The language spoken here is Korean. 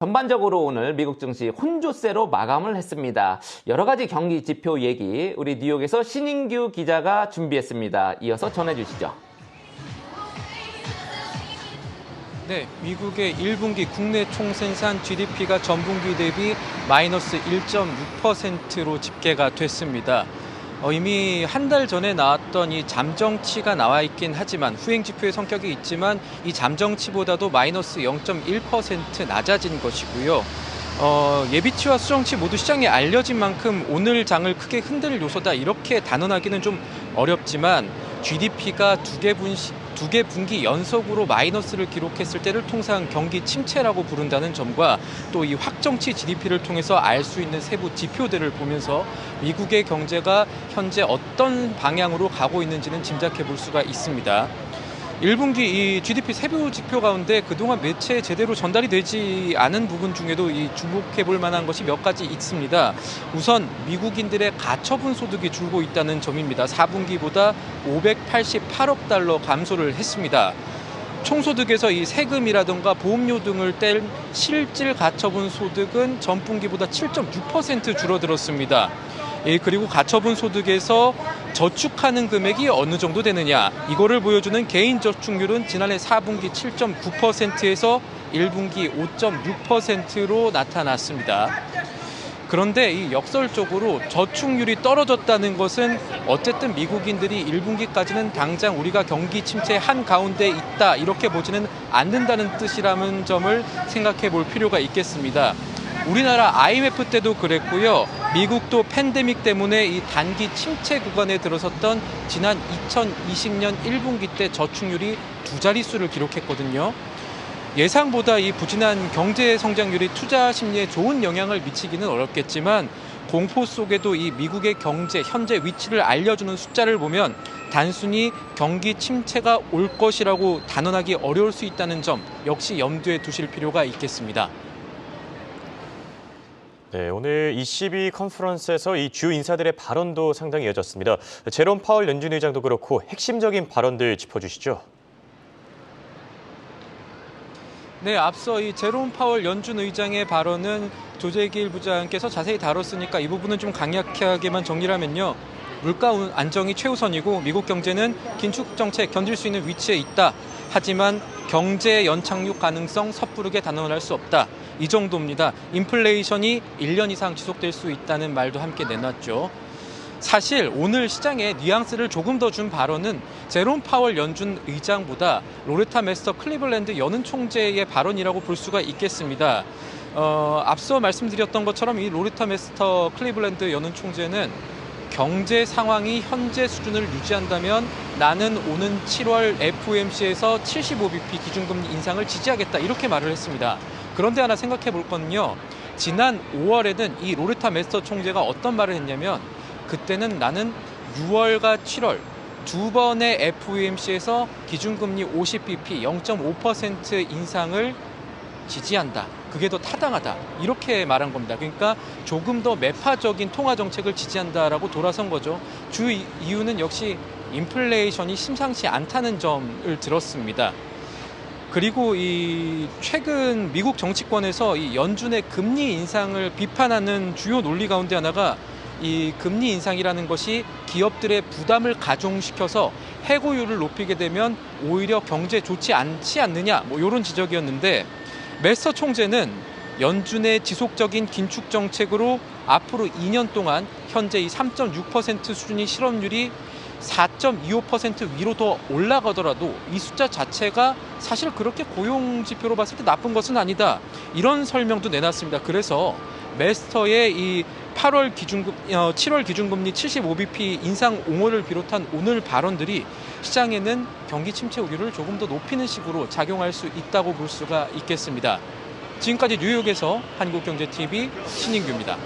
전반적으로 오늘 미국 증시 혼조세로 마감을 했습니다. 여러 가지 경기 지표 얘기 우리 뉴욕에서 신인규 기자가 준비했습니다. 이어서 전해주시죠. 네, 미국의 1분기 국내 총생산 GDP가 전분기 대비 마이너스 1.6%로 집계가 됐습니다. 이미 한 달 전에 나왔던 이 잠정치가 나와 있긴 하지만 후행 지표의 성격이 있지만 이 잠정치보다도 마이너스 0.1% 낮아진 것이고요. 예비치와 수정치 모두 시장에 알려진 만큼 오늘 장을 크게 흔들 요소다 이렇게 단언하기는 좀 어렵지만 GDP가 두 개 분기 연속으로 마이너스를 기록했을 때를 통상 경기 침체라고 부른다는 점과 또 이 확정치 GDP를 통해서 알 수 있는 세부 지표들을 보면서 미국의 경제가 현재 어떤 방향으로 가고 있는지는 짐작해 볼 수가 있습니다. 1분기 이 GDP 세부 지표 가운데 그동안 매체에 제대로 전달이 되지 않은 부분 중에도 이 주목해 볼 만한 것이 몇 가지 있습니다. 우선 미국인들의 가처분 소득이 줄고 있다는 점입니다. 4분기보다 588억 달러 감소를 했습니다. 총소득에서 이 세금이라든가 보험료 등을 뗀 실질 가처분 소득은 전분기보다 7.6% 줄어들었습니다. 그리고 가처분 소득에서 저축하는 금액이 어느 정도 되느냐 이거를 보여주는 개인 저축률은 지난해 4분기 7.9%에서 1분기 5.6%로 나타났습니다. 그런데 이 역설적으로 저축률이 떨어졌다는 것은 어쨌든 미국인들이 1분기까지는 당장 우리가 경기 침체 한가운데 있다 이렇게 보지는 않는다는 뜻이라는 점을 생각해 볼 필요가 있겠습니다. 우리나라 IMF 때도 그랬고요. 미국도 팬데믹 때문에 이 단기 침체 구간에 들어섰던 지난 2020년 1분기 때 저축률이 두 자릿수를 기록했거든요. 예상보다 이 부진한 경제 성장률이 투자 심리에 좋은 영향을 미치기는 어렵겠지만 공포 속에도 이 미국의 경제 현재 위치를 알려주는 숫자를 보면 단순히 경기 침체가 올 것이라고 단언하기 어려울 수 있다는 점 역시 염두에 두실 필요가 있겠습니다. 네, 오늘 ECB 컨퍼런스에서 이 주요 인사들의 발언도 상당히 이어졌습니다. 제롬 파월 연준 의장도 그렇고 핵심적인 발언들 짚어주시죠. 네, 앞서 이 제롬 파월 연준 의장의 발언은 조재길 부장께서 자세히 다뤘으니까 이 부분은 좀 강약하게만 정리를 하면요. 물가 안정이 최우선이고 미국 경제는 긴축 정책 견딜 수 있는 위치에 있다. 하지만 경제 연착륙 가능성 섣부르게 단언할 수 없다. 이 정도입니다. 인플레이션이 1년 이상 지속될 수 있다는 말도 함께 내놨죠. 사실 오늘 시장에 뉘앙스를 조금 더 준 발언은 제롬 파월 연준 의장보다 로레타 메스터 클리블랜드 연은 총재의 발언이라고 볼 수가 있겠습니다. 앞서 말씀드렸던 것처럼 이 로레타 메스터 클리블랜드 연은 총재는 경제 상황이 현재 수준을 유지한다면 나는 오는 7월 FOMC에서 75bp 기준금리 인상을 지지하겠다 이렇게 말을 했습니다. 그런데 하나 생각해 볼 건요. 지난 5월에는 이 로레타 메스터 총재가 어떤 말을 했냐면 그때는 나는 6월과 7월 두 번의 FOMC에서 기준금리 50bp 0.5% 인상을 지지한다. 그게 더 타당하다. 이렇게 말한 겁니다. 그러니까 조금 더 매파적인 통화 정책을 지지한다라고 돌아선 거죠. 주 이유는 역시 인플레이션이 심상치 않다는 점을 들었습니다. 그리고 이 최근 미국 정치권에서 이 연준의 금리 인상을 비판하는 주요 논리 가운데 하나가 이 금리 인상이라는 것이 기업들의 부담을 가중시켜서 해고율을 높이게 되면 오히려 경제에 좋지 않지 않느냐 뭐 이런 지적이었는데 메스터 총재는 연준의 지속적인 긴축 정책으로 앞으로 2년 동안 현재 이 3.6% 수준이 실업률이 4.25% 위로 더 올라가더라도 이 숫자 자체가 사실 그렇게 고용 지표로 봤을 때 나쁜 것은 아니다. 이런 설명도 내놨습니다. 그래서 메스터의 이 7월 기준금리 75bp 인상 옹호를 비롯한 오늘 발언들이 시장에는 경기 침체 우려를 조금 더 높이는 식으로 작용할 수 있다고 볼 수가 있겠습니다. 지금까지 뉴욕에서 한국경제TV 신인규입니다.